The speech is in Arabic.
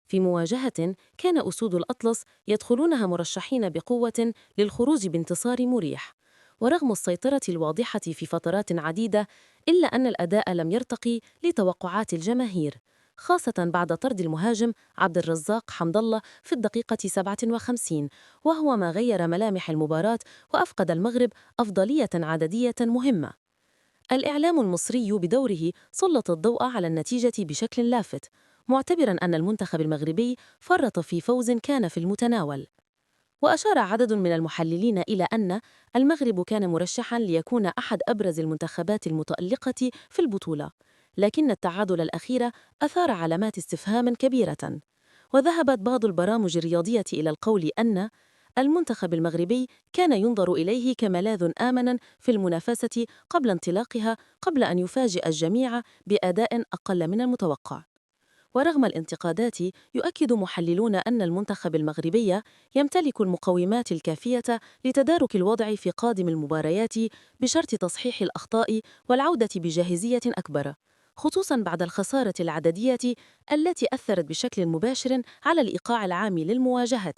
في مواجهة كان أسود الأطلس يدخلونها مرشحين بقوة للخروج بانتصار مريح، ورغم السيطرة الواضحة في فترات عديدة إلا أن الأداء لم يرتقي لتوقعات الجماهير، خاصة بعد طرد المهاجم عبد الرزاق حمد الله في الدقيقة 57، وهو ما غير ملامح المباراة وأفقد المغرب أفضلية عددية مهمة. الإعلام المصري بدوره سلط الضوء على النتيجة بشكل لافت، معتبرا أن المنتخب المغربي فرط في فوز كان في المتناول. وأشار عدد من المحللين إلى أن المغرب كان مرشحا ليكون أحد أبرز المنتخبات المتألقة في البطولة، لكن التعادل الأخير أثار علامات استفهام كبيرة. وذهبت بعض البرامج الرياضية إلى القول أن المنتخب المغربي كان ينظر إليه كملاذ آمن في المنافسة قبل انطلاقها، قبل أن يفاجئ الجميع بأداء أقل من المتوقع. ورغم الانتقادات، يؤكد محللون أن المنتخب المغربي يمتلك المقومات الكافية لتدارك الوضع في قادم المباريات، بشرط تصحيح الأخطاء والعودة بجاهزية أكبر، خصوصاً بعد الخسارة العددية التي أثرت بشكل مباشر على الإيقاع العام للمواجهة.